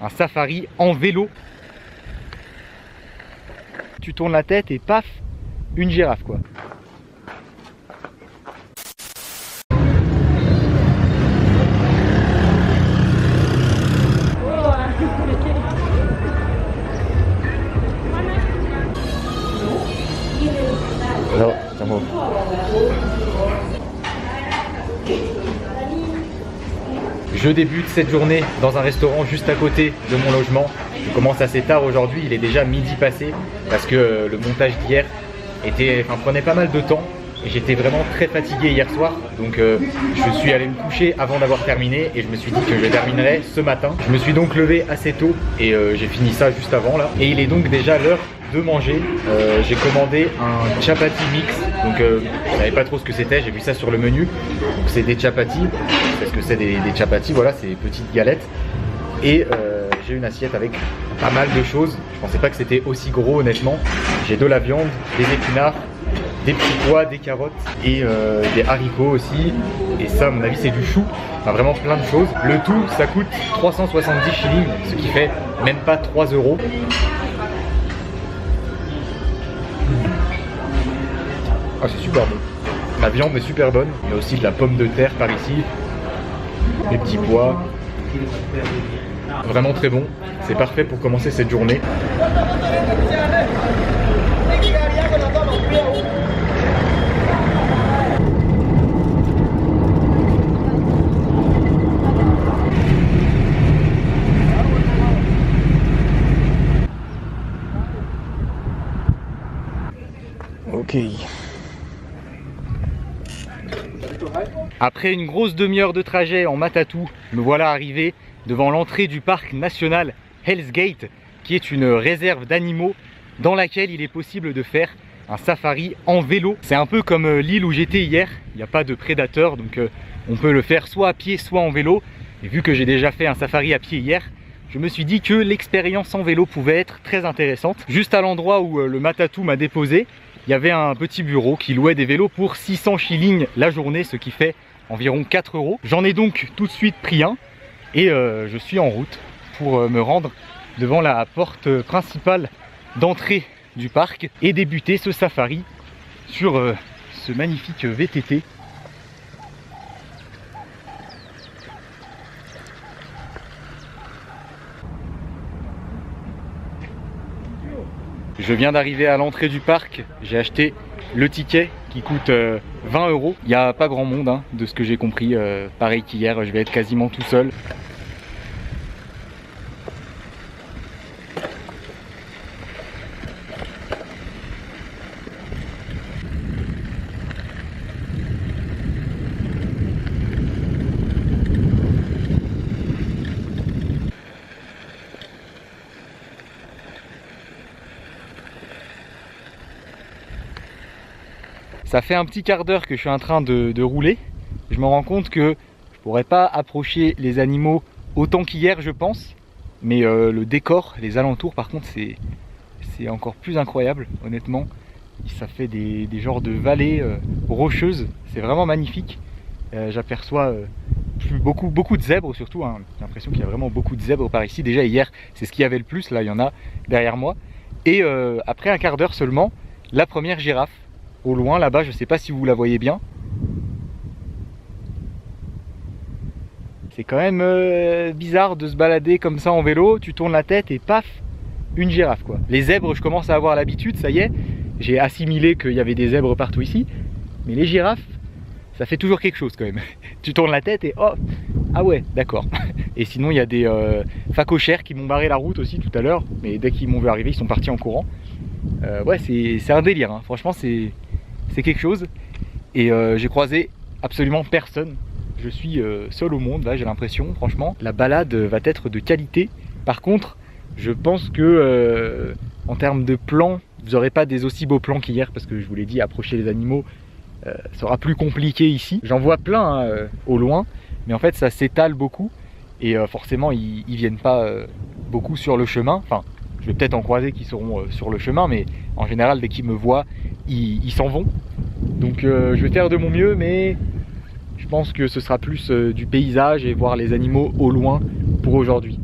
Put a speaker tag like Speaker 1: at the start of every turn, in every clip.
Speaker 1: un safari en vélo. Tu tournes la tête et paf, une girafe quoi. Alors, tiens-moi. Je débute cette journée dans un restaurant juste à côté de mon logement. Je commence assez tard aujourd'hui, il est déjà midi passé parce que le montage d'hier prenait pas mal de temps et j'étais vraiment très fatigué hier soir. Donc je suis allé me coucher avant d'avoir terminé et je me suis dit que je terminerais ce matin. Je me suis donc levé assez tôt et j'ai fini ça juste avant là. Et il est donc déjà l'heure de manger. J'ai commandé un chapati mix. Donc je savais pas trop ce que c'était, j'ai vu ça sur le menu. Donc c'est des chapatis, c'est ce que c'est des chapatis, voilà, c'est des petites galettes. Et j'ai une assiette avec pas mal de choses. Je pensais pas que c'était aussi gros honnêtement. J'ai de la viande, des épinards, des petits pois, des carottes et des haricots aussi. Et ça à mon avis c'est du chou. Enfin vraiment plein de choses. Le tout ça coûte 370 shillings, ce qui fait même pas 3 €. Ah c'est super bon. La viande est super bonne. Il y a aussi de la pomme de terre par ici. Des petits pois. Vraiment très bon. C'est parfait pour commencer cette journée. Ok. Après une grosse demi-heure de trajet en matatu, me voilà arrivé devant l'entrée du parc national Hell's Gate, qui est une réserve d'animaux dans laquelle il est possible de faire un safari en vélo. C'est un peu comme l'île où j'étais hier, il n'y a pas de prédateurs, donc on peut le faire soit à pied, soit en vélo. Et vu que j'ai déjà fait un safari à pied hier, je me suis dit que l'expérience en vélo pouvait être très intéressante. Juste à l'endroit où le matatu m'a déposé, il y avait un petit bureau qui louait des vélos pour 600 shillings la journée, ce qui fait environ 4 €. J'en ai donc tout de suite pris un et je suis en route pour me rendre devant la porte principale d'entrée du parc et débuter ce safari sur ce magnifique VTT. Je viens d'arriver à l'entrée du parc, j'ai acheté le ticket qui coûte 20 €. Il n'y a pas grand monde hein, de ce que j'ai compris, pareil qu'hier, je vais être quasiment tout seul. Ça fait un petit quart d'heure que je suis en train de rouler. Je me rends compte que je pourrais pas approcher les animaux autant qu'hier je pense. Mais le décor, les alentours par contre c'est encore plus incroyable honnêtement. Ça fait des genres de vallées rocheuses. C'est vraiment magnifique. J'aperçois beaucoup de zèbres surtout. Hein. J'ai l'impression qu'il y a vraiment beaucoup de zèbres par ici. Déjà hier c'est ce qu'il y avait le plus. Là il y en a derrière moi. Et après un quart d'heure seulement, la première girafe. Au loin là-bas, je ne sais pas si vous la voyez bien. C'est quand même bizarre de se balader comme ça en vélo, tu tournes la tête et paf, une girafe quoi. Les zèbres, je commence à avoir l'habitude, ça y est, j'ai assimilé qu'il y avait des zèbres partout ici. Mais les girafes, ça fait toujours quelque chose quand même. Tu tournes la tête et oh, ah ouais, d'accord. Et sinon il y a des phacochères qui m'ont barré la route aussi tout à l'heure, mais dès qu'ils m'ont vu arriver, ils sont partis en courant. Ouais, c'est un délire, hein. Franchement c'est quelque chose. Et j'ai croisé absolument personne. Je suis seul au monde, là j'ai l'impression, franchement. La balade va être de qualité. Par contre, je pense que en termes de plans, vous n'aurez pas des aussi beaux plans qu'hier, parce que je vous l'ai dit, approcher les animaux sera plus compliqué ici. J'en vois plein hein, au loin, mais en fait ça s'étale beaucoup. Et forcément ils viennent pas beaucoup sur le chemin. Enfin, je vais peut-être en croiser qui seront sur le chemin, mais en général dès qu'ils me voient, ils s'en vont. Donc je vais faire de mon mieux, mais je pense que ce sera plus du paysage et voir les animaux au loin pour aujourd'hui.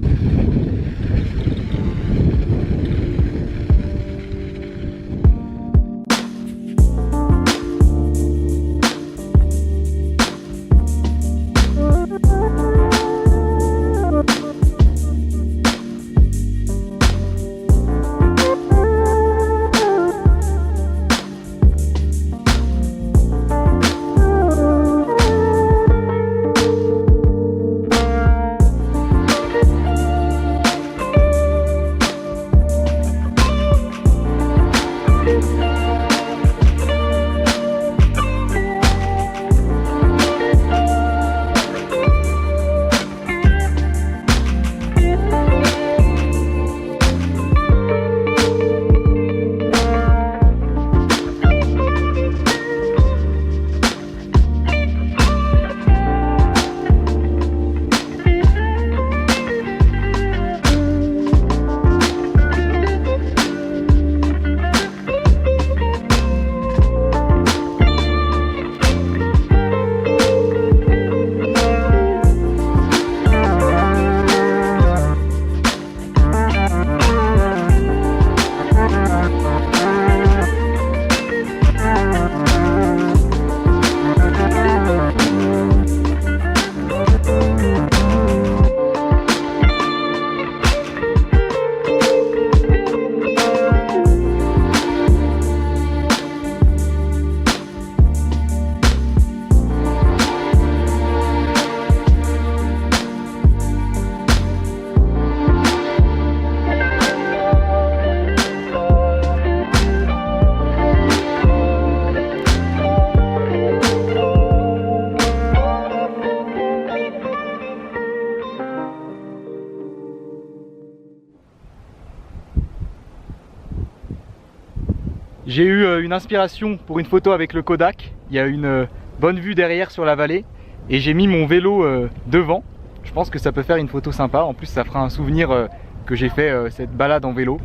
Speaker 1: J'ai eu une inspiration pour une photo avec le Kodak. Il y a une bonne vue derrière sur la vallée et j'ai mis mon vélo devant. Je pense que ça peut faire une photo sympa. En plus, ça fera un souvenir que j'ai fait cette balade en vélo.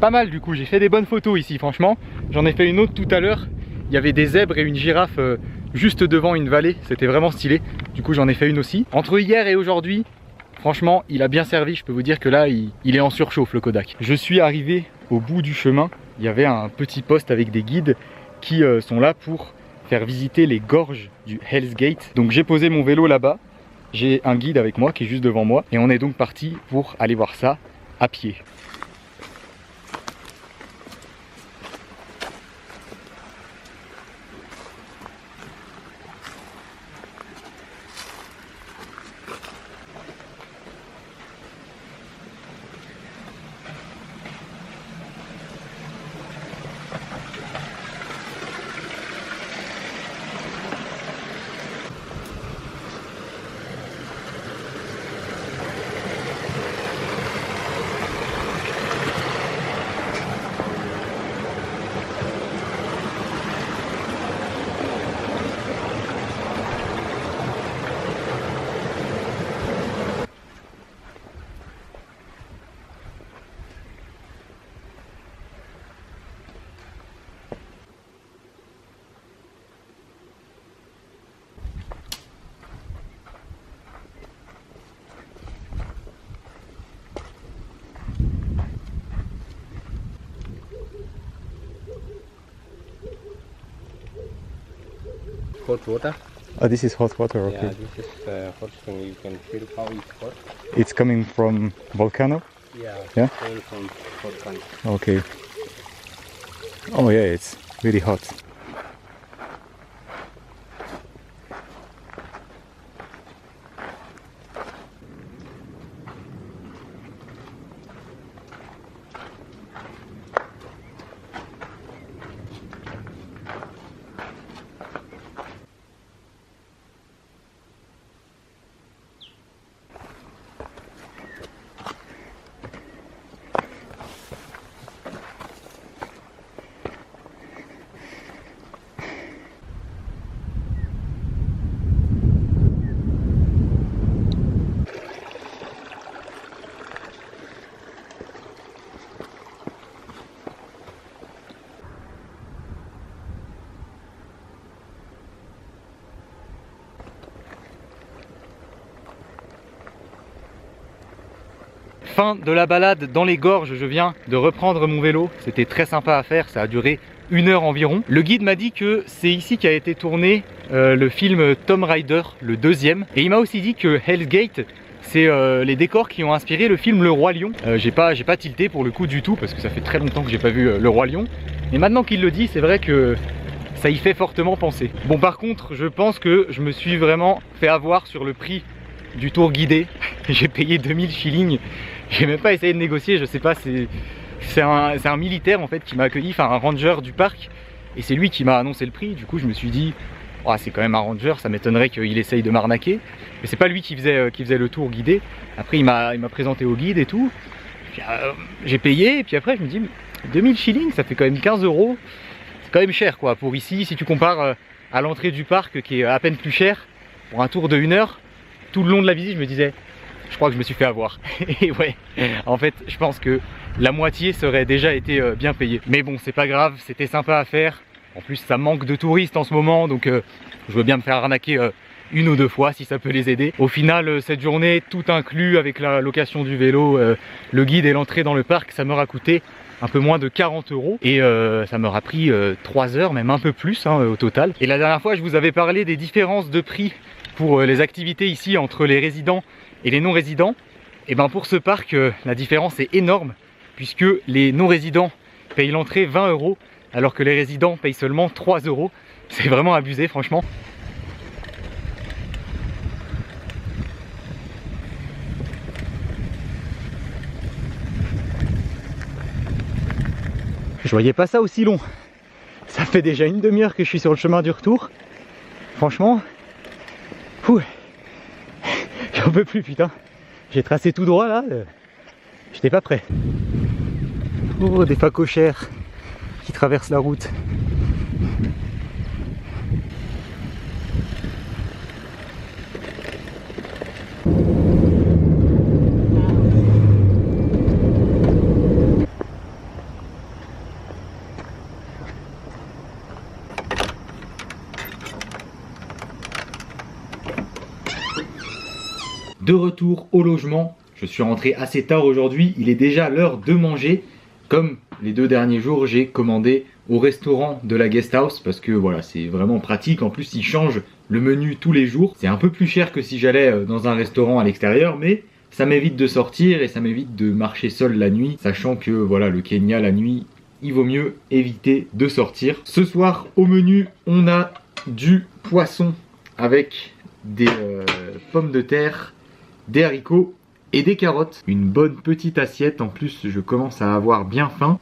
Speaker 1: Pas mal du coup, j'ai fait des bonnes photos ici franchement. J'en ai fait une autre tout à l'heure. Il y avait des zèbres et une girafe juste devant une vallée. C'était vraiment stylé. Du coup, j'en ai fait une aussi. Entre hier et aujourd'hui, franchement, il a bien servi. Je peux vous dire que là, il est en surchauffe le Kodak. Je suis arrivé au bout du chemin. Il y avait un petit poste avec des guides qui sont là pour faire visiter les gorges du Hell's Gate. Donc j'ai posé mon vélo là-bas. J'ai un guide avec moi qui est juste devant moi. Et on est donc parti pour aller voir ça à pied.
Speaker 2: Hot water.
Speaker 1: Oh, this is hot water, okay.
Speaker 2: Yeah, this is hot spring. You can feel how it's hot.
Speaker 1: It's coming from volcano?
Speaker 2: Yeah.
Speaker 1: Yeah?
Speaker 2: Coming from volcano.
Speaker 1: Okay. Oh yeah, it's really hot. Fin de la balade dans les gorges, je viens de reprendre mon vélo. C'était très sympa à faire, ça a duré 1 heure environ. Le guide m'a dit que c'est ici qu'a été tourné le film Tomb Raider, le 2e. Et il m'a aussi dit que Hell's Gate, c'est les décors qui ont inspiré le film Le Roi Lion. J'ai pas tilté pour le coup du tout, parce que ça fait très longtemps que j'ai pas vu Le Roi Lion. Mais maintenant qu'il le dit, c'est vrai que ça y fait fortement penser. Bon, par contre, je pense que je me suis vraiment fait avoir sur le prix du tour guidé. J'ai payé 2000 shillings. J'ai même pas essayé de négocier, je sais pas, c'est un militaire en fait qui m'a accueilli, enfin un ranger du parc, et c'est lui qui m'a annoncé le prix. Du coup je me suis dit, oh, c'est quand même un ranger, ça m'étonnerait qu'il essaye de m'arnaquer. Mais c'est pas lui qui faisait le tour guidé. Après il m'a présenté au guide et tout. J'ai payé, et puis après je me dis, 2000 shillings, ça fait quand même 15 €. C'est quand même cher quoi, pour ici, si tu compares à l'entrée du parc qui est à peine plus cher, pour un tour de 1 heure, tout le long de la visite je me disais, je crois que je me suis fait avoir. Et ouais, en fait, je pense que la moitié serait déjà été bien payée. Mais bon, c'est pas grave, c'était sympa à faire. En plus, ça manque de touristes en ce moment, donc je veux bien me faire arnaquer 1 ou 2 fois si ça peut les aider. Au final, cette journée, tout inclus avec la location du vélo, le guide et l'entrée dans le parc, ça m'aura coûté un peu moins de 40 € et ça m'aura pris 3 heures, même un peu plus au total. Et la dernière fois, je vous avais parlé des différences de prix pour les activités ici entre les résidents et les non-résidents. Et ben pour ce parc, la différence est énorme puisque les non-résidents payent l'entrée 20 € alors que les résidents payent seulement 3 €. C'est vraiment abusé franchement. Je voyais pas ça aussi long. Ça fait déjà 1 demi-heure que je suis sur le chemin du retour. Franchement, j'en peux plus putain. J'ai tracé tout droit là, j'étais pas prêt. Oh, des phacochères qui traversent la route. De retour au logement, je suis rentré assez tard aujourd'hui, il est déjà l'heure de manger. Comme les 2 derniers jours, j'ai commandé au restaurant de la guest house parce que voilà, c'est vraiment pratique. En plus, ils changent le menu tous les jours. C'est un peu plus cher que si j'allais dans un restaurant à l'extérieur, mais ça m'évite de sortir et ça m'évite de marcher seul la nuit, sachant que voilà, le Kenya la nuit, il vaut mieux éviter de sortir. Ce soir, au menu, on a du poisson avec des pommes de terre, des haricots et des carottes. Une bonne petite assiette. En plus, je commence à avoir bien faim.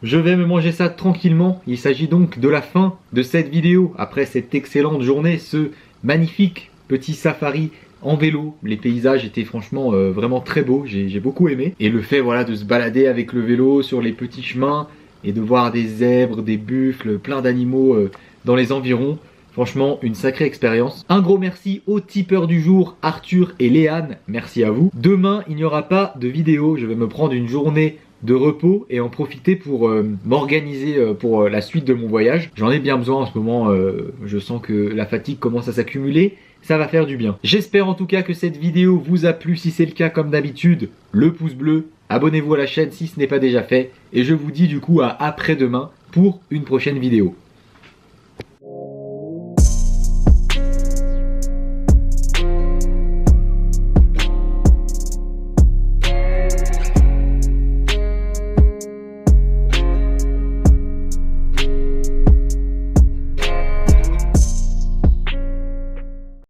Speaker 1: Je vais me manger ça tranquillement. Il s'agit donc de la fin de cette vidéo. Après cette excellente journée, ce magnifique petit safari en vélo. Les paysages étaient franchement vraiment très beaux. J'ai beaucoup aimé. Et le fait voilà, de se balader avec le vélo sur les petits chemins et de voir des zèbres, des buffles, plein d'animaux dans les environs. Franchement, une sacrée expérience. Un gros merci aux tipeurs du jour, Arthur et Léane. Merci à vous. Demain, il n'y aura pas de vidéo. Je vais me prendre une journée de repos et en profiter pour m'organiser pour la suite de mon voyage. J'en ai bien besoin en ce moment. Je sens que la fatigue commence à s'accumuler. Ça va faire du bien. J'espère en tout cas que cette vidéo vous a plu. Si c'est le cas, comme d'habitude, le pouce bleu. Abonnez-vous à la chaîne si ce n'est pas déjà fait. Et je vous dis du coup à après-demain pour une prochaine vidéo.